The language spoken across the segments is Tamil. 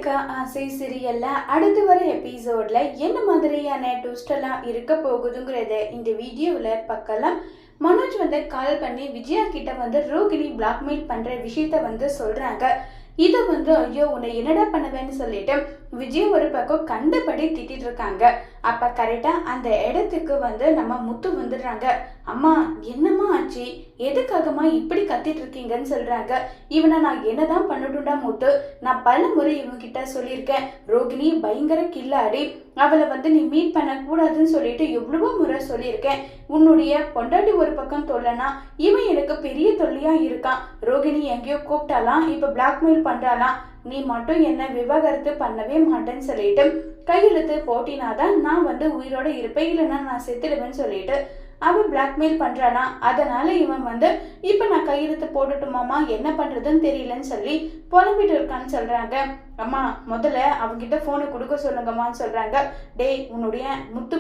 கேட்க ஆசை சீரியல்ல அடுத்து வர எபிசோட்ல என்ன மாதிரியான ட்விஸ்ட் எல்லாம் இருக்க போகுதுங்கிறத இந்த வீடியோவில் பார்க்கலாம். மனோஜ் கால் பண்ணி விஜயா கிட்ட ரோகிணி பிளாக்மெயில் பண்ற விஷயத்த சொல்றாங்க. இதை ஐயோ உன்னை என்னடா பண்ணுவேன்னு சொல்லிட்டு விஜய் ஒரு பக்கம் கண்டபடி திட்டிட்டு இருக்காங்க. அப்ப கரெக்டா அந்த இடத்துக்கு நம்ம முத்து வந்துடுறாங்க. அம்மா என்னம்மா ஆச்சு, எதுக்காகமா இப்படி கத்திட்டு இருக்கீங்கன்னு சொல்றாங்க. இவனை நான் என்னதான் பண்ணட்டும்டா முத்து, நான் பல முறை இவங்க கிட்ட சொல்லியிருக்கேன், ரோகிணி பயங்கர கில்லாடி, அவளை நீ மீட் பண்ண கூடாதுன்னு சொல்லிட்டு எவ்வளவோ முறை சொல்லியிருக்கேன். உன்னுடைய பொண்டாட்டி ஒரு பக்கம் தொல்லைனா இவன் எனக்கு பெரிய தொல்லையா இருக்கான். ரோகிணி எங்கேயோ கூப்பிட்டாலாம், இப்ப பிளாக்மெயில் பண்றாலாம், நீ மட்டும் என்ன விவாகரத்து பண்ணவே மாட்டேன்னு சொல்லிட்டு கையெழுத்து போட்டினாதான் நான் உயிரோட இருப்பேன், இல்லைன்னா நான் செத்துடுவேன்னு சொல்லிட்டு அவன் பிளாக்மெயில் பண்றானா. அதனால இவன் இப்ப நான் கையெழுத்து போட்டுட்டுமாமா, என்ன பண்றதுன்னு தெரியலன்னு சொல்லி புலம்பிட்டு இருக்கான்னு சொல்றாங்க. அம்மா முதல்ல அவங்கிட்ட போனை கொடுக்க சொல்லுங்கம்மான்னு சொல்றாங்க. டேய் உன்னுடைய முத்து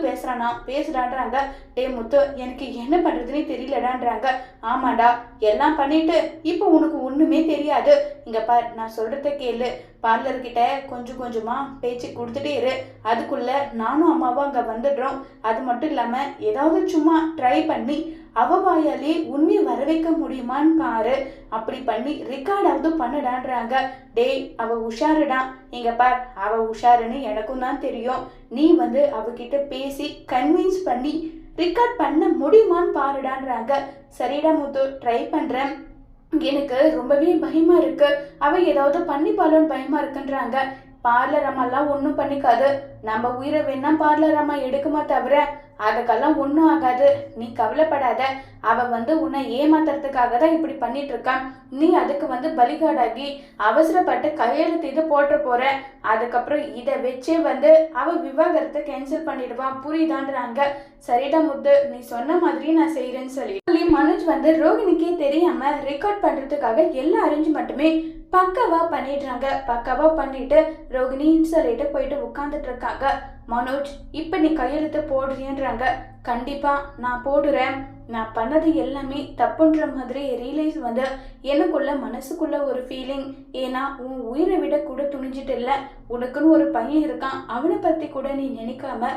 பேசுறான்றாங்க. டே முத்து எனக்கு என்ன பண்றதுன்னே தெரியலடான்றாங்க. ஆமாடா எல்லாம் பண்ணிட்டு இப்போ உனக்கு ஒண்ணுமே தெரியாது, இங்க பார் நான் சொல்றத கேளு, பார்லர்கிட்ட கொஞ்சம் கொஞ்சமா பேச்சு கொடுத்துட்டே இரு, அதுக்குள்ள நானும் அம்மாவும் அங்க வந்துடுறோம். அது மட்டும் இல்லாம ஏதாவது சும்மா ட்ரை பண்ணி அவ வாயாலே உண்மையை வர வைக்க முடியுமான்னு பாரு, அப்படி பண்ணி ரெக்கார்டாவது பண்ணடான்றாங்க. டேய் அவ உஷாருடா, இங்க பார் அவ உஷாருன்னு எனக்கும் தான் தெரியும், நீ அவகிட்ட பேசி கன்வின்ஸ் பண்ணி ரெக்கார்ட் பண்ண முடியுமான்னு பாருடான்றாங்க. சரிடா முத்து ட்ரை பண்றேன், எனக்கு ரொம்பவே பயமா இருக்கு, அவ ஏதாவது பண்ணிப்பாளோன்னு பயமா இருக்குன்றாங்க. பார்லர் அம்மாலாம் ஒன்றும் பண்ணிக்காது, நம்ம உயிரை வேணா பார்லர் அம்மா எடுக்குமா தவிர அதுக்கெல்லாம் ஒன்றும் ஆகாது, நீ கவலைப்படாத. அவ உன்னை ஏமாத்துறதுக்காக தான் இப்படி பண்ணிட்டு இருக்கான், நீ அதுக்கு பலிகாடாகி அவசரப்பட்டு கையெழுத்து இது போட்ட போற, அதுக்கப்புறம் இதை வச்சே அவ விவாகரத்தை கேன்சல் பண்ணிடுவான், புரியுதான்றாங்க. சரிடா முத்து நீ சொன்ன மாதிரி நான் செய்யறேன்னு சொல்லி மனோஜ் ரோகிணிக்கே தெரியாம ரெக்கார்ட் பண்றதுக்காக எல்லா அரேஞ்ச்மெண்ட்டுமே பக்காவா பண்ணிடுறாங்க. பக்காவா பண்ணிட்டு ரோகிணின்னு சொல்லிட்டு போயிட்டு உட்காந்துட்டு இருக்காங்க. மனோஜ் இப்ப நீ கையெழுத்து போடுறேன்றாங்க. கண்டிப்பா நான் போடுறேன், நான் பண்ணது எல்லாமே தப்புன்ற மாதிரி ரியலைஸ் எனக்குள்ள மனசுக்குள்ள ஒரு ஃபீலிங். ஏன்னா உன் உயிரை விட கூட துணிஞ்சிட்டு இல்லை, உனக்குன்னு ஒரு பையன் இருக்கான், அவனை பத்தி கூட நீ நினைக்காம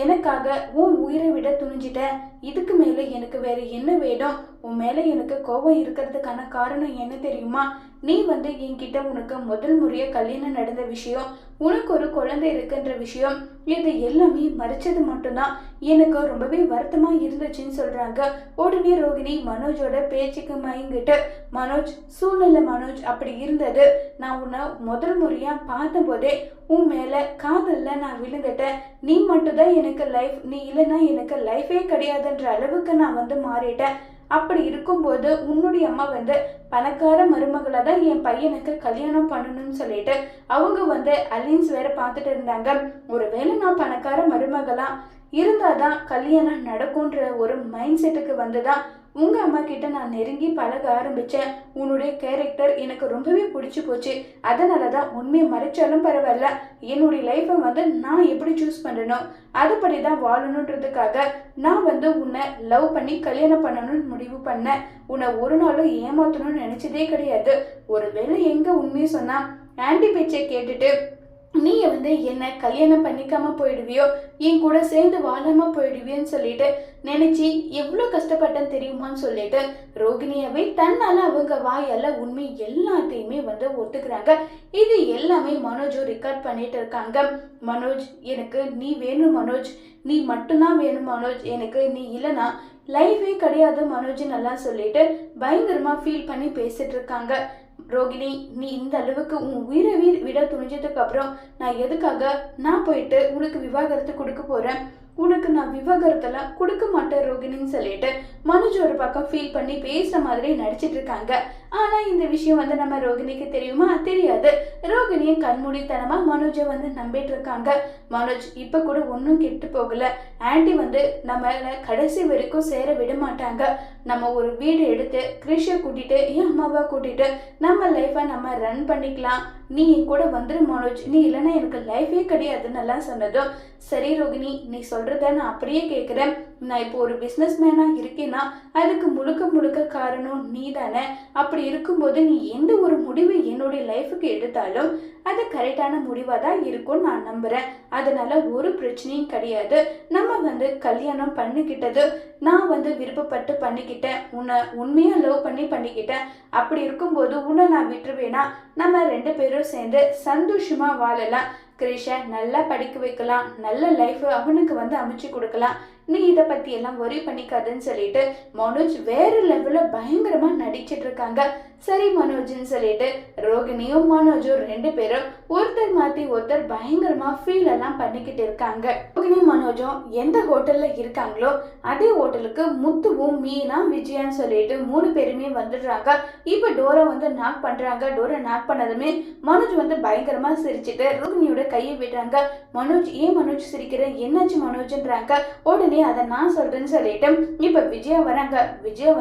எனக்காக உன் உயிரை விட துணிஞ்சிட்ட, இதுக்கு மேல எனக்கு வேற என்ன வேணும், உன் மேல எனக்கு கோபம் இருக்கிறதுக்கான காரணம் என்ன தெரியுமா, நீ என்கிட்ட உனக்கு முதல் முறைய கல்யாணம் நடந்த விஷயம், உனக்கு ஒரு குழந்தை இருக்குன்ற விஷயம், இது எல்லாமே மறைச்சது மட்டும்தான் எனக்கு ரொம்பவே வருத்தமா இருந்துச்சுன்னு சொல்றாங்க. உடனே ரோகிணி மனோஜோட பேச்சுக்கு மயங்கிட்டு, மனோஜ் சூழ்நிலை மனோஜ் அப்படி இருந்தது, நான் உன்னை முதல் முறையா பார்த்த போதே உன் மேல காதல்ல நான் விழுந்துட்டேன், நீ மட்டும்தான் எனக்கு லைஃப், நீ இல்லைன்னா எனக்கு லைஃபே கிடையாதுன்ற அளவுக்கு நான் மாறிட்டேன். அப்படி இருக்கும்போது உன்னுடைய அம்மா பணக்கார மருமகளை தான் என் பையனுக்கு கல்யாணம் பண்ணணும்னு சொல்லிட்டு அவங்க அலைன்ஸ் வேற பார்த்துட்டு இருந்தாங்க. ஒருவேளை நான் பணக்கார மருமகளா இருந்தாதான் கல்யாணம் நடக்கும்ன்ற ஒரு மைண்ட் செட்டுக்கு வந்துதான் உங்க அம்மா கிட்ட நான் நெருங்கி பழக ஆரம்பிச்சேன். உன்னுடைய கேரக்டர் எனக்கு ரொம்பவே பிடிச்சி போச்சு, அதனாலதான் உண்மையை மறைச்சாலும் பரவாயில்ல, என்னுடைய லைஃப்பை நான் எப்படி சூஸ் பண்ணணும் அதுபடிதான் வாழணுன்றதுக்காக நான் உன்னை லவ் பண்ணி கல்யாணம் பண்ணணும்னு முடிவு பண்ணேன். உன்னை ஒரு நாளும் ஏமாத்தணும்னு நினைச்சதே கிடையாது. ஒருவேளை எங்க உண்மையை சொன்னா ஆன்டி பேச்சை கேட்டுட்டு நீ என்ன கல்யாணம் பண்ணிக்காம போயிடுவியோ, என் கூட சேர்ந்து வாழாம போயிடுவியோன்னு சொல்லிட்டு நினைச்சு எவ்வளவு கஷ்டப்பட்டேன்னு தெரியுமான்னு சொல்லிட்டு ரோகிணியாவே தன்னால அவங்க வாயால உண்மை எல்லாத்தையுமே ஒத்துக்கிறாங்க. இது எல்லாமே மனோஜும் ரெக்கார்ட் பண்ணிட்டு இருக்காங்க. மனோஜ் எனக்கு நீ வேணும் மனோஜ், நீ மட்டும்தான் வேணும் மனோஜ், எனக்கு நீ இல்லைன்னா லைஃபே கிடையாது மனோஜ் நல்லா சொல்லிட்டு பயங்கரமா ஃபீல் பண்ணி பேசிட்டு இருக்காங்க. ரோகிணி நீ இந்த அளவுக்கு உன் உயிரை விட துணிஞ்சதுக்கு அப்புறம் நான் எதுக்காக நான் போயிட்டு உனக்கு விவாகரத்து கொடுக்க போறேன், உனக்கு நான் விவாகரத்தெல்லாம் கொடுக்க மாட்டேன் ரோகிணின்னு சொல்லிட்டு மனோஜ் ஒரு பக்கம் ஃபீல் பண்ணி பேசுற மாதிரி நடிச்சிட்டு இருக்காங்க. ஆனா இந்த விஷயம் நம்ம ரோகிணிக்கு தெரியுமா, தெரியாது. ரோகிணியை கண்மூடித்தனமா மனோஜை நம்பிட்டு இருக்காங்க. மனோஜ் இப்ப கூட ஒன்னும் கெட்டு போகல, ஆன்டி நம்ம கடைசி வரைக்கும் சேர விட மாட்டாங்க, நம்ம ஒரு வீடு எடுத்து கிருஷியை கூட்டிட்டு என் அம்மாவை கூட்டிட்டு நம்ம லைஃபை நம்ம ரன் பண்ணிக்கலாம், நீ என் கூட வந்துரு மனோஜ், நீ இல்லைன்னா எனக்கு லைஃபே கிடையாதுன்னு எல்லாம் சொன்னதும் சரி ரோகிணி நீ சொல்றத நான் அப்படியே கேட்குறேன், நான் இப்போ ஒரு பிஸ்னஸ் மேனாக இருக்கேன்னா அதுக்கு முழுக்க முழுக்க காரணம் நீ தானே. அப்படி இருக்கும்போது நீ எந்த ஒரு முடிவு என்னுடைய லைஃபுக்கு எடுத்தாலும் அது கரெக்டான முடிவாக தான் இருக்கும்னு நான் நம்புகிறேன். அதனால ஒரு பிரச்சனையும் கிடையாது. நம்ம கல்யாணம் பண்ணிக்கிட்டது நான் விருப்பப்பட்டு பண்ணிக்கிட்டேன், உன்னை உண்மையாக லவ் பண்ணி பண்ணிக்கிட்டேன். அப்படி இருக்கும்போது உன்னை நான் விட்டுருவேனா? நம்ம 2 பேரும் சேர்ந்து சந்தோஷமாக வாழலாம். கிரிஷை நல்லா படிக்க வைக்கலாம், நல்ல லைஃப் அவனுக்கு அமைச்சு கொடுக்கலாம். நீ இதை பற்றி எல்லாம் ஒரி பண்ணிக்காதுன்னு சொல்லிட்டு மனோஜ் வேற லெவலில் பயங்கரமாக நடிச்சிட்டு இருக்காங்க. சரி மனோஜ்னு சொல்லிட்டு ரோகிணியும் மனோஜும் 2 பேரும் ஒருத்தர் மாற்றி ஒருத்தர் பயங்கரமாக ஃபீல் எல்லாம் பண்ணிக்கிட்டு இருக்காங்க. ரோகிணி மனோஜும் எந்த ஹோட்டலில் இருக்காங்களோ அதே ஹோட்டலுக்கு முத்துவும் மீனா விஜயான்னு சொல்லிட்டு 3 பேருமே வந்துடுறாங்க. இப்போ டோரை நாக் பண்ணுறாங்க. டோரை நாக் பண்ணதுமே மனோஜ் பயங்கரமாக சிரிச்சுட்டு ரோகிணியோட கையை விடுறாங்க. மனோஜ், ஏன் மனோஜ் சிரிக்கிற, என்னாச்சு மனோஜ்ன்றாங்க. உடனே அதை நான் சொல்றேன்னு சொல்லிட்டு இப்ப விஜயா வராங்க. விஜயா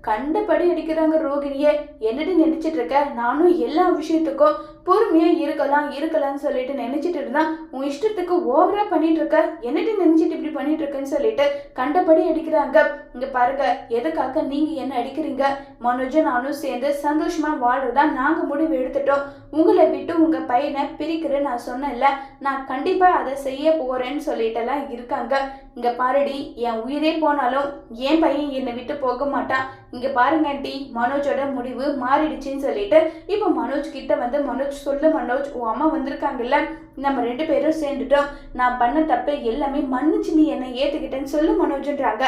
கண்டபடி அடிக்கிறாங்க ரோகிணியை. என்னடி நினைச்சிட்டு இருக்க, நானும் எல்லா விஷயத்துக்கும் பொறுமையா இருக்கலாம்னு சொல்லிட்டு நினைச்சிட்டு இருந்தா உன் இஷ்டத்துக்கு ஓவரா பண்ணிட்டு இருக்க, என்னடி நினைச்சிட்டு இப்படி பண்ணிட்டு இருக்கன்னு சொல்லிட்டு கண்டபடி அடிக்கிறாங்க. இங்க பாருங்க, எதுக்காக நீங்க என்ன அடிக்கிறீங்க? மனோஜும் நானும் சேர்ந்து சந்தோஷமா வாழ்றதா நாங்க முடிவு எடுத்துட்டோம். உங்களை விட்டு உங்க பையனை பிரிக்கிறேன்னு நான் சொன்னேன்ல, நான் கண்டிப்பா அதை செய்ய போறேன்னு சொல்லிட்டு எல்லாம் இருக்காங்க. இங்க பாருடி, என் உயிரே போனாலும் என் பையன் என்னை விட்டு போக மாட்டான். இங்க பாருங்க ஆண்டி, மனோஜோட முடிவு மாறிடுச்சுன்னு சொல்லிட்டு இப்போ மனோஜ் கிட்ட மனோஜ் சொல்லு மனோஜ், உன் அம்மா வந்திருக்காங்கல்ல, நம்ம 2 பேரும் சேர்ந்துட்டோம். நான் பண்ண தப்பு எல்லாமே மன்னிச்சு நீ என்னை ஏத்துக்கிட்டேன்னு சொல்லு மனோஜ்ன்றாங்க.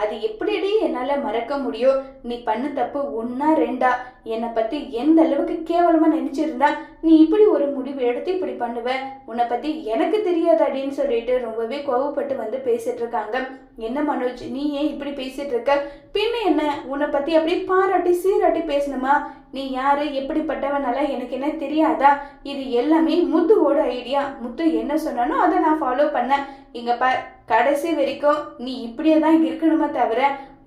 அது எப்படிடி என்னால மறக்க முடியும்? நீ பண்ண தப்பு 1 2 என்னை பத்தி எந்த அளவுக்கு கேவலமா நினைச்சிருந்தா நீ இப்படி ஒரு முடிவு எடுத்து இப்படி பண்ணுவ? உன்னை பத்தி எனக்கு தெரியாதாடின்னு சொல்லிட்டு ரொம்பவே கோவப்பட்டு பேசிட்டு இருக்காங்க. என்ன மனோஜ், நீ ஏன் இப்படி பேசிட்டு இருக்க? பின்ன என்ன, உன்னை பத்தி அப்படி பாராட்டி சீராட்டி பேசணுமா? நீ யாரு, எப்படிப்பட்டவனால எனக்கு என்ன தெரியாதா? இது எல்லாமே முத்துவோட ஐடியா. முத்து என்ன சொன்னானோ அதை நான் ஃபாலோ பண்ணேன். இங்க கடைசி வரைக்கும் நீ இப்படியே தான் இருக்கணுமே தவிர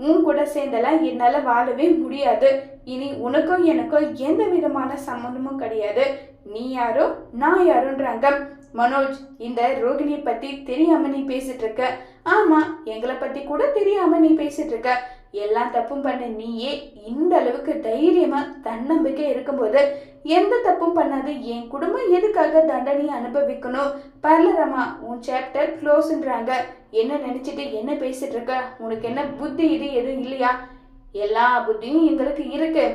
உன் கூட சேர்ந்தெல்லாம் என்னால வாழவே முடியாது. இனி உனக்கும் எனக்கும் எந்த விதமான சம்மந்தமும் கிடையாது. நீ யாரோ நான் யாரோன்றாங்க. மனோஜ், இந்த ரோகிணியை பத்தி தெரியாம நீ பேசிட்டு இருக்க. ஆமா, எங்களை பத்தி கூட தெரியாம நீ பேசிட்டு இருக்க. எல்லாம் தப்பும் பண்ண நீயே இந்த அளவுக்கு தைரியமா தன்னம்பிக்கை இருக்கும்போது எந்த தப்பும் பண்ணாது என் குடும்பம் எதுக்காக தண்டனை அனுபவிக்கணும்? பரலரமா, உன் சாப்டர் க்ளோஸ்ன்றாங்க. என்ன நினைச்சிட்டு என்ன பேசிட்டு இருக்க? உனக்கு என்ன புத்தி இது எதுவும் இல்லையா? எல்லா புத்தியும் எங்களுக்கு இருக்கு,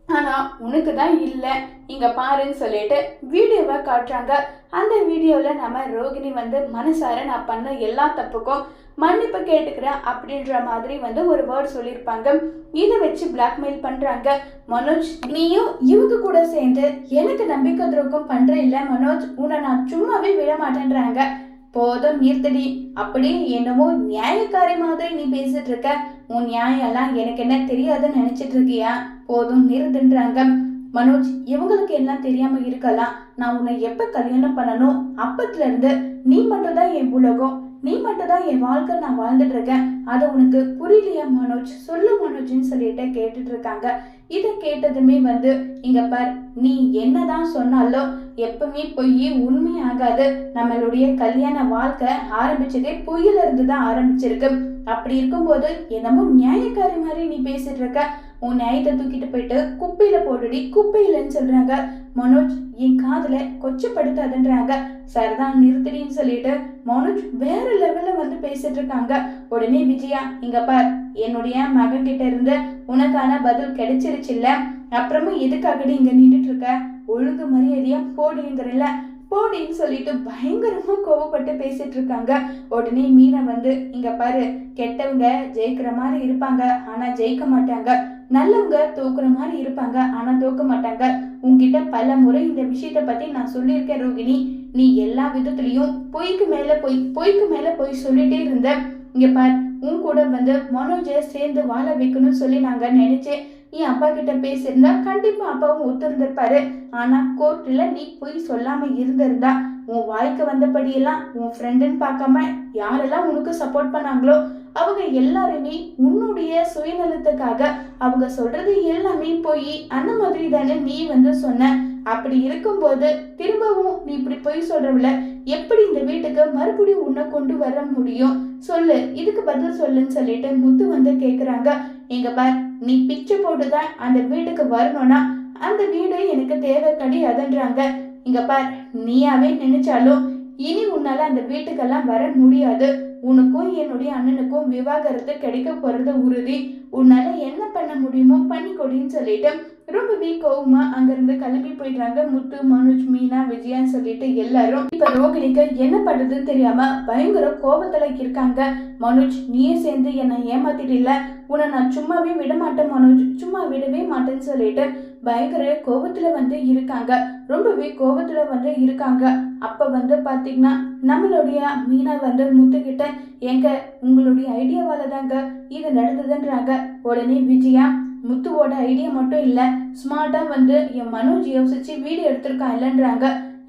ஆனா உனக்கு தான் இல்லை. இங்க பாருன்னு சொல்லிட்டு வீடியோவை காட்டுறாங்க. அந்த வீடியோல நம்ம ரோகிணி மனசார நான் பண்ண எல்லா தப்புக்கும் மன்னிப்பு கேட்டுக்கிறேன் அப்படின்ற மாதிரி ஒரு வேர்ட் சொல்லியிருப்பாங்க. இதை வச்சு பிளாக்மெயில் பண்றாங்க. மனோஜ், நீயும் இவங்க கூட சேர்ந்து எனக்கு நம்பிக்கை துரோகம் பண்ற இல்ல மனோஜ், உன்னை நான் சும்மாவே விட மாட்டேன்றாங்க. போதும் நிறுத்தடி, அப்படியே என்னமோ நியாயக்காரி மாதிரி நீ பேசிட்டு இருக்க. உன் நியாயம் எல்லாம் எனக்கு என்ன தெரியாதுன்னு நினைச்சிட்டு இருக்கியா? போதும் நிறுத்துன்றாங்க. மனோஜ், இவங்களுக்கு எல்லாம் தெரியாம இருக்கலாம். நான் உன்னை எப்ப கல்யாணம் பண்ணணும் அப்பத்துல இருந்து நீ மட்டும் தான் என் உலகம், நீ மட்டும் தான் என் வாழ்க்கை நான் வாழ்ந்துட்டு இருக்கேன். அது உனக்கு புரியலையா மனோஜ்? சொல்லு மனோஜ்னு சொல்லிட்டு கேட்டுட்டு இருக்காங்க. இதை கேட்டதுமே இங்க பார், நீ என்னதான் சொன்னாலும் எப்பவுமே பொய் உண்மையாகாது. நம்மளுடைய கல்யாண வாழ்க்கை ஆரம்பிச்சதே பொய்யில இருந்து தான் ஆரம்பிச்சிருக்கு. அப்படி இருக்கும்போது என்னமோ நியாயக்காரி மாதிரி நீ பேசிட்டு இருக்க. உன் நியாயத்தை தூக்கிட்டு போயிட்டு குப்பையில போடுடி, குப்பையிலன்னு சொல்றாங்க. மனோஜ், என் காதுல கொச்சப்படுத்தாதுன்றாங்க. சரிதான் நிறுத்திடின்னு சொல்லிட்டு மனோஜ் வேற லெவல்ல பேசிட்டு இருக்காங்க. உடனே விஜயா, இங்க பார், என்னுடைய மகன் கிட்ட இருந்து உனக்கான பதில் கிடைச்சிருச்சு இல்ல, அப்புறமும் எதுக்காகடி இங்க நின்றுட்டு இருக்க? ஒழுங்கு மரியாதையா போடிங்கிறல்ல, போடின்னு சொல்லிட்டு பயங்கரமா கோவப்பட்டு பேசிட்டு இருக்காங்க. உடனே மீனா இங்க பாரு, கெட்டவங்க ஜெயிக்கிற மாதிரி இருப்பாங்க ஆனா ஜெயிக்க மாட்டாங்க, நல்லவங்க தோக்குற மாதிரி இருப்பாங்க ஆனா தோக்க மாட்டாங்க. உன்கிட்ட பல முறை இந்த விஷயத்த பத்தி நான் சொல்லியிருக்கேன் ரோகிணி. நீ எல்லா விதத்துலயும் பொய்க்கு மேல போய் சொல்லிட்டே இருந்த. இங்க பார், உன் கூட மனோஜை சேர்ந்து வாழ வைக்கணும்னு சொல்லி நாங்க நினைச்சேன். நீ அப்பா கிட்ட பேசியிருந்தா கண்டிப்பா அப்பாவும் ஒத்துருந்திருப்பாரு. ஆனா கோர்ட்ல நீ போய் சொல்லாம இருந்திருந்தா உன் வாய்க்கு வந்தபடியெல்லாம் உன் ஃப்ரெண்டுன்னு பார்க்காம யாரெல்லாம் உனக்கு சப்போர்ட் பண்ணாங்களோ அவங்க எல்லாருமே உன்னுடைய சுயநலத்துக்காக அவங்க சொல்றது எல்லாமே போய் அந்த மாதிரி தானே நீ சொன்ன. அப்படி இருக்கும்போது திரும்பவும் நீ இப்படி போய் சொல்றவள எப்படி இந்த வீட்டுக்கு மறுபடியும் உன்னை கொண்டு வர முடியும்? சொல்லு, இதுக்கு பதில் சொல்லுன்னு சொல்லிட்டு முத்து வந்து கேக்குறாங்க. எங்க பார், நீ பிச்சை போட்டுதான் அந்த வீட்டுக்கு வரணும்னா அந்த வீடு எனக்கு தேவை கிடையாதுன்றாங்க. இங்க பார், நீயாவே நினைச்சாலும் இனி உன்னால அந்த வீட்டுக்கெல்லாம் வர முடியாது. உனக்கும் என்னுடைய அண்ணனுக்கும் விவாகரத்து கிடைக்க போறது உறுதி. உன்னால என்ன பண்ண முடியுமோ பண்ணிக்கொடின்னு சொல்லிட்டு ரொம்பவே கோவமா அங்கிருந்து கிளம்பி போயிடுறாங்க முத்து, மனோஜ், மீனா, விஜயான்னு சொல்லிட்டு எல்லாரும். இப்ப ரோகிணிக்கு என்ன பண்றதுன்னு தெரியாம பயங்கர கோபத்துல இருக்காங்க. மனோஜ், நீயே சேர்ந்து என்னை ஏமாத்திட்டில, உன்னை நான் சும்மாவே விட மாட்டேன் மனோஜ், சும்மா விடவே மாட்டேன்னு சொல்லிட்டு பயங்கர கோபத்துல வந்து இருக்காங்க. ரொம்பவே கோபத்துல வந்து இருக்காங்க. அப்ப வந்து பாத்தீங்கன்னா நம்மளுடைய மீனா வந்து முத்துக்கிட்ட, எங்க உங்களுடைய ஐடியாவால தாங்க இது நடந்ததுன்றாங்க. உடனே விஜயா, முத்துவோட ஐடியா மட்டும் இல்ல, ஸ்மார்ட்டா வந்து என் மனோஜ் யோசிச்சு வீடியோ எடுத்திருக்கான் இல்லைன்றாங்க.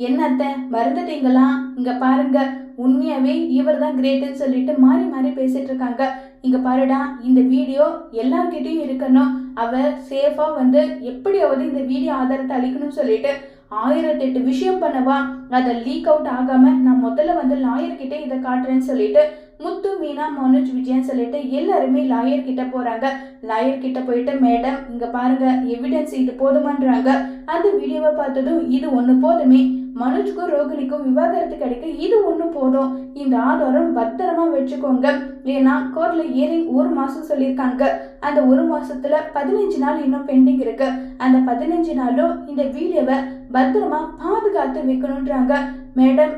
என்னத்த மறந்துட்டீங்களா? இங்க பாருங்க, உண்மையாவே இவர் தான் கிரேட்னு சொல்லிட்டு மாறி மாறி பேசிட்டு இருக்காங்க. இங்க பாருடா, இந்த வீடியோ எல்லார்கிட்டையும் இருக்கணும். அவ சேஃபா வந்து எப்படியாவது இந்த வீடியோ ஆதாரத்தை அளிக்கணும்னு சொல்லிட்டு 1008 விஷயம் பண்ணவா, அதை லீக் அவுட் ஆகாம நான் முதல்ல வந்து லாயர் கிட்ட இதை காட்டுறேன்னு சொல்லிட்டு முத்து, மீனா, மனோஜ், விஜயன் சொல்லிட்டு எல்லாருமே லாயர் கிட்ட போறாங்க. லாயர் கிட்ட போயிட்டு, மேடம் இங்க பாருங்க, எவிடன்ஸ் இது போதுமான்றாங்க. அந்த வீடியோவை பார்த்ததும் இது ஒண்ணு போதுமே, மனோஜ்க்கும் ரோகிணிக்கும் விவாகரத்து கிடைக்க இது ஒண்ணு போதும், இந்த ஆதாரம் பத்திரமா வச்சுக்கோங்க. ஏன்னா கோர்ட்ல ஹியரிங் 1 மாசம் சொல்லியிருக்காங்க. அந்த 1 மாசத்துல 15 நாள் இன்னும் பெண்டிங் இருக்கு. அந்த 15 நாளும் இந்த வீடியோவை பத்திரமா பாதுகாத்து வைக்கணும்ன்றாங்க. மேடம்,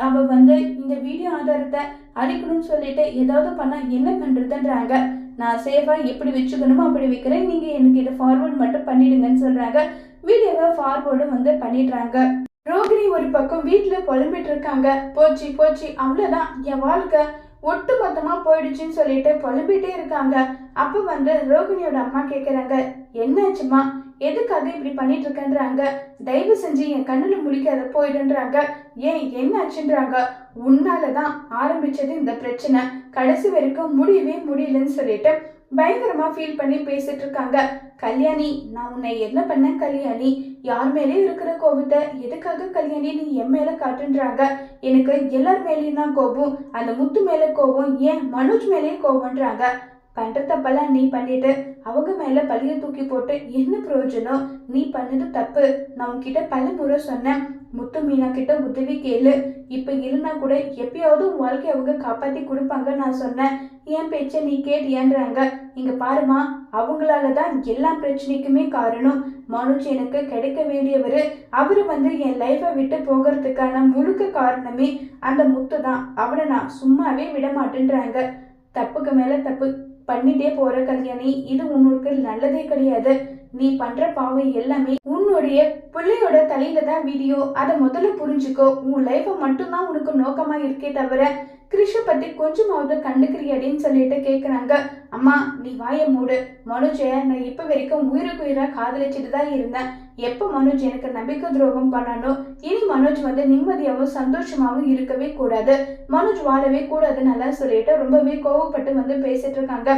அவ வந்து இந்த வீடியோ ஆதாரத்தை அடிக்கணும்னு சொல்லிட்டு ஏதாவது பண்ணா என்ன பண்றதுன்றாங்க. நான் சேஃபா எப்படி வச்சுக்கணுமோ அப்படி வைக்கிறேன், நீங்க எனக்கு இதை ஃபார்வர்ட் மட்டும் பண்ணிடுங்கன்னு சொல்றாங்க. வீடியோவை ஃபார்வர்டு வந்து பண்ணிடுறாங்க. ரோகிணி ஒரு பக்கம் வீட்டுல புலம்பிட்டு இருக்காங்க. போச்சு போச்சு, அவ்வளவுதான், என் வாழ்க்கை ஒட்டு மொத்தமா போயிடுச்சுன்னு சொல்லிட்டு புலம்பிட்டே இருக்காங்க. அப்ப வந்து ரோகிணியோட அம்மா கேக்குறாங்க, என்னாச்சுமா, எதுக்காக இப்படி பண்ணிட்டு இருக்கன்றாங்க. தயவு செஞ்சு என் கண்ணுல முடிக்காத போயிடுன்றாங்க. ஏன் என்னாச்சுன்றாங்க. உன்னாலதான் ஆரம்பிச்சது இந்த பிரச்சனை, கடைசி வரைக்கும் முடியவே முடியலன்னு சொல்லிட்டு பயங்கரமா ஃபீல் பண்ணி பேசிட்டு இருக்காங்க. கல்யாணி, நான் உன்னை என்ன பண்ண கல்யாணி? யார் மேலே இருக்கிற கோபத்தை எதுக்காக கல்யாணி நீ என் மேல காட்டுன்றாங்க. எனக்கு எல்லார் மேலேயும் தான் கோபம், அந்த முத்து மேல கோபம், ஏன் மனோஜ் மேலேயே கோபம்ன்றாங்க. பண்ற தப்பெல்லாம் நீ பண்ணிட்டு அவங்க மேல பழிய தூக்கி போட்டு என்ன பிரயோஜனம்? நீ பண்ணது தப்பு. நான் உன்கிட்ட பல முறை சொன்னேன், முத்து, மீனா கிட்ட உதவி கேளு, இப்ப இருந்தா கூட எப்பயாவது உன் வாழ்க்கைய அவங்க காப்பாத்தி கொடுப்பாங்க நான் சொன்னேன், என் பேச்ச நீ கேட்டியான்றாங்க. இங்க பாருமா, அவங்களாலதான் எல்லா பிரச்சனைக்குமே காரணம். மனோஜ் எனக்கு கிடைக்க வேண்டியவரு, அவரு வந்து என் லைஃபை விட்டு போகிறதுக்கான முழுக்க காரணமே அந்த முத்து தான். அவனை நான் சும்மாவே விட மாட்டேன்றாங்க. தப்புக்கு மேல தப்பு பண்ணிட்டே போற கல்யாணி, இது உனக்கு நல்லதே கிடையாது. நீ பண்ற பாவை எல்லாமே உன்னுடைய பிள்ளையோட தலையில தான் வீடியோ, அதை முதல்ல புரிஞ்சுக்கோ. உன் லைஃப மட்டும்தான் உனக்கு நோக்கமா இருக்கே தவிர கிருஷ பத்தி கொஞ்சமாவது கண்டுக்கிறியாடின்னு சொல்லிட்டு கேக்குறாங்க. அம்மா நீ வாய மூடு. மனோஜ நான் இப்ப வரைக்கும் உயிருக்கு உயிரா காதலிச்சுட்டு தான் இருந்தேன். எப்ப மனோஜ் எனக்கு நம்பிக்கை துரோகம் பண்ணணும், இனி மனோஜ் வந்து நிம்மதியாகவும் சந்தோஷமாவும் இருக்கவே கூடாது, மனோஜ் வாழவே கூடாதுன்னு சொல்லிட்டு ரொம்பவே கோவப்பட்டு வந்து பேசிட்டு இருக்காங்க.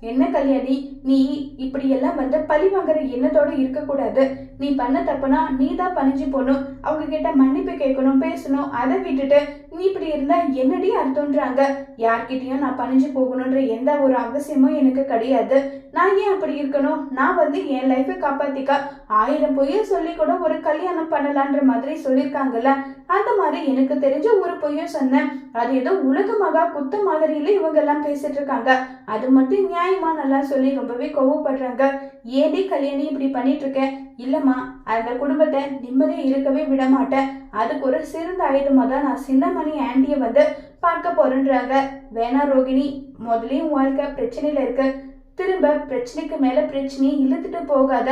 என்ன கல்யாணி, நீ இப்படி எல்லாம் வந்து பழி வாங்குற எண்ணத்தோட இருக்க கூடாது. நீ பண்ண தப்புனா நீ தான் பணிஞ்சு போகணும், அவங்க கிட்ட மன்னிப்பு கேட்கணும், பேசணும். அதை விட்டுட்டு நீ இப்படி இருந்தா என்னடி அர்த்தம்ன்றாங்க. யார்கிட்டயும் நான் பணிஞ்சு போகணுன்ற எந்த ஒரு அவசியமும் எனக்கு கிடையாது. நான் ஏன் அப்படி இருக்கணும்? நான் வந்து என் லைஃபை காப்பாத்திக்க 1000 பொய்ய சொல்லி கூட ஒரு கல்யாணம் பண்ணலான்ற மாதிரி சொல்லியிருக்காங்கல்ல, அந்த மாதிரி எனக்கு தெரிஞ்ச ஒரு பொய்ய சொன்னேன். அது ஏதோ உலக மகா குத்த மாதிரியில இவங்க எல்லாம் பேசிட்டு இருக்காங்க. அது மட்டும் நியாயமா நல்லா சொல்லி ரொம்பவே கோவப்படுறாங்க. ஏதே கல்யாணி இப்படி பண்ணிட்டு இருக்க? இல்லம்மா, அந்த குடும்பத்தை நிம்மதியா இருக்கவே விட மாட்டேன். அதுக்கு ஒரு சிறந்த ஆயுதமா தான் நான் சின்னமணி ஆண்டிய வந்து பார்க்க போறேன்றாங்க. வேணா ரோகிணி, முதலையும் வாழ்க்கை பிரச்சனையில இருக்கு, திரும்ப பிரச்சனைக்கு மேல பிரச்சனையை இழுத்துட்டு போகாத.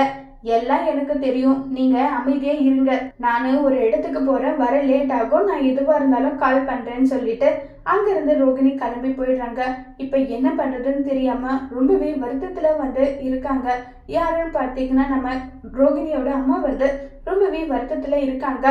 எல்லாம் எனக்கு தெரியும், நீங்க அமைதியா இருங்க. நானு ஒரு இடத்துக்கு போறேன், வர லேட் ஆகும், நான் எதுவா இருந்தாலும் கால் பண்றேன்னு சொல்லிட்டு அங்கிருந்து ரோகிணி கிளம்பி போயிடுறாங்க. இப்ப என்ன பண்றதுன்னு தெரியாம ரொம்பவே வருத்தத்துல வந்து இருக்காங்க. யாருன்னு பார்த்தீங்கன்னா நம்ம ரோகிணியோட அம்மா வந்து ரொம்பவே வருத்தத்துல இருக்காங்க.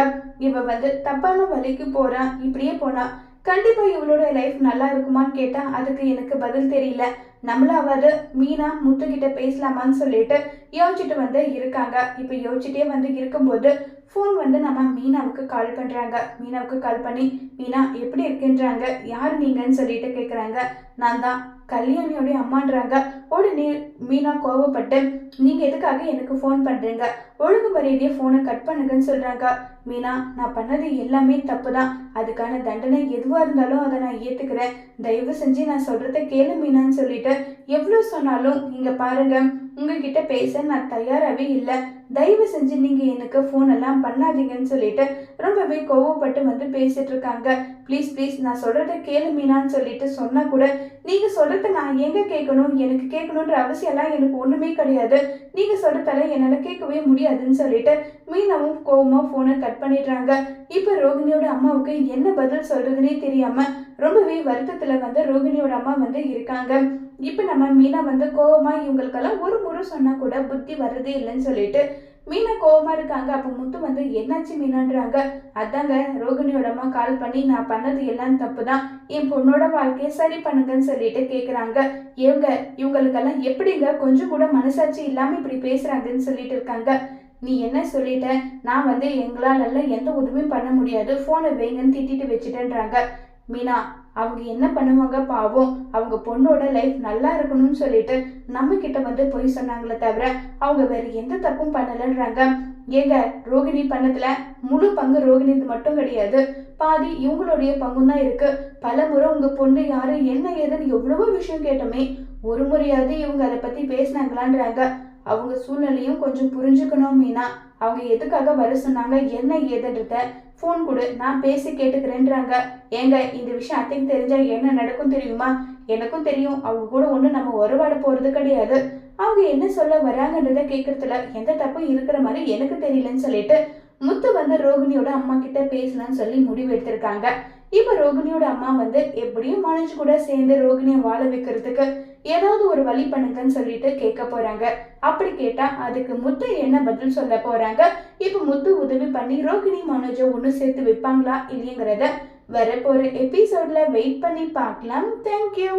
இவ வந்து தப்பான வழிக்கு போறான், இப்படியே போனா கண்டிப்பா இவளோட லைஃப் நல்லா இருக்குமான்னு கேட்டா அதுக்கு எனக்கு பதில் தெரியல. நம்மளாவது மீனா முத்து கிட்ட பேசலாமான்னு சொல்லிட்டு யோசிச்சுட்டு வந்து இருக்காங்க. இப்ப யோசிச்சுட்டே வந்து இருக்கும்போது ஃபோன் வந்து நம்ம மீனாவுக்கு கால் பண்ணுறாங்க. மீனாவுக்கு கால் பண்ணி மீனா எப்படி இருக்குன்றாங்க. யார் நீங்கன்னு சொல்லிட்டு கேட்குறாங்க. நான் தான் கல்யாணியோடைய அம்மான்றாங்க. உடனே மீனா கோவப்பட்டு நீங்கள் எதுக்காக எனக்கு ஃபோன் பண்ணுறீங்க, ஒழுங்கு மரியாதையை ஃபோனை கட் பண்ணுங்கன்னு சொல்கிறாங்க. மீனா நான் பண்ணது எல்லாமே தப்பு தான், அதுக்கான தண்டனை எதுவாக இருந்தாலும் அதை நான் ஏற்றுக்கிறேன், தயவு செஞ்சு நான் சொல்கிறத கேளு மீனான்னு சொல்லிட்டு எவ்வளோ சொன்னாலும் இங்கே பாருங்க உங்ககிட்ட பேச நான் தயாராகவே இல்லை, தயவு செஞ்சு நீங்கள் எனக்கு ஃபோன் எல்லாம் பண்ணாதீங்கன்னு சொல்லிட்டு ரொம்பவே கோவப்பட்டு வந்து பேசிட்டு இருக்காங்க. ப்ளீஸ் ப்ளீஸ் நான் சொல்கிறத கேளு மீனான்னு சொல்லிட்டு சொன்னால் கூட நீங்கள் சொல்கிறத நான் எங்கே கேட்கணும், எனக்கு கேட்கணுன்ற அவசியம்லாம் எனக்கு ஒன்றுமே கிடையாது, நீங்கள் சொல்கிறதால என்னால் கேட்கவே முடியாதுன்னு சொல்லிட்டு மீனாவும் கோவமாக ஃபோனை கட் பண்ணிடுறாங்க. இப்போ ரோகிணியோட அம்மாவுக்கு என்ன பதில் சொல்கிறதுனே தெரியாமல் ரொம்பவே வருத்தத்தில் வந்து ரோகிணியோட அம்மா வந்து இருக்காங்க. இப்போ நம்ம மீனா வந்து கோவமாக இவங்களுக்கெல்லாம் ஒரு முறை சொன்னால் கூட புத்தி வர்றதே இல்லைன்னு சொல்லிட்டு மீனா கோவமா இருக்காங்க. அப்போ முத்து வந்து என்னாச்சு மீனான்றாங்க. அதாங்க ரோகிணியோட அம்மா கால் பண்ணி நான் பண்ணது எல்லாம் தப்பு தான், என் பொண்ணோட வாழ்க்கையை சரி பண்ணுங்கன்னு சொல்லிட்டு கேட்குறாங்க. இவங்களுக்கெல்லாம் எப்படிங்க கொஞ்சம் கூட மனசாட்சி இல்லாமல் இப்படி பேசுகிறாங்கன்னு சொல்லிட்டு இருக்காங்க. நீ என்ன சொல்லிட்ட, நான் வந்து எங்களால எந்த உதவியும் பண்ண முடியாது, ஃபோனை வைங்கன்னு திட்டிட்டு வச்சுட்டேன்றாங்க. மீனா அவங்க என்ன பண்ணுவாங்க பாவம், அவங்க பொண்ணோட லைஃப் நல்லா இருக்கணும்னு சொல்லிட்டு நம்ம கிட்ட வந்து பொய் சொன்னாங்களே தவிர அவங்க வேற எந்த தப்பும் பண்ணலன்றாங்க. ஏங்க ரோகிணி பண்ணதுல முழு பங்கு ரோகிணிது மட்டும் கிடையாது, பாதி இவங்களுடைய பங்கும் தான் இருக்கு. பல முறை உங்க பொண்ணு யாரு என்ன ஏதுன்னு எவ்வளவோ விஷயம் கேட்டோமே, ஒரு முறையாவது இவங்க அதை பத்தி பேசினாங்களான்றாங்க. அவங்க சூழ்நிலையும் கொஞ்சம் புரிஞ்சுக்கணும் மீனா, அவங்க எதுக்காக வர சொன்னாங்க என்ன ஏதுன்றத ஃபோன் கொடு நான் பேசி கேட்டுக்கிறேன்றாங்க. ஏங்க இந்த விஷயம் அத்தைக்கு தெரிஞ்சா என்ன நடக்கும் தெரியுமா, எனக்கும் தெரியும், அவங்க கூட ஒன்றும் நம்ம உறவாட போகிறது கிடையாது, அவங்க என்ன சொல்ல வராங்கன்றத கேட்கறதுல எந்த தப்பும் இருக்கிற மாதிரி எனக்கு தெரியலன்னு சொல்லிட்டு முத்து வந்து ரோகிணியோட அம்மா கிட்ட பேசலான்னு சொல்லி முடிவு எடுத்திருக்காங்க. இப்போ ரோகிணியோட அம்மா வந்து எப்படியும் மனோஜ் கூட சேர்ந்து ரோகிணியை வாழ வைக்கிறதுக்கு ஏதாவது ஒரு வழி பண்ணுங்கன்னு சொல்லிட்டு கேட்க போறாங்க. அப்படி கேட்டா அதுக்கு முத்து என்ன பதில் சொல்ல போறாங்க, இப்போ முத்து உதவி பண்ணி ரோகிணி மனோஜை ஒன்று சேர்த்து வைப்பாங்களா இல்லைங்கிறத வரப்போற எபிசோட்ல வெயிட் பண்ணி பார்க்கலாம். தேங்க்யூ.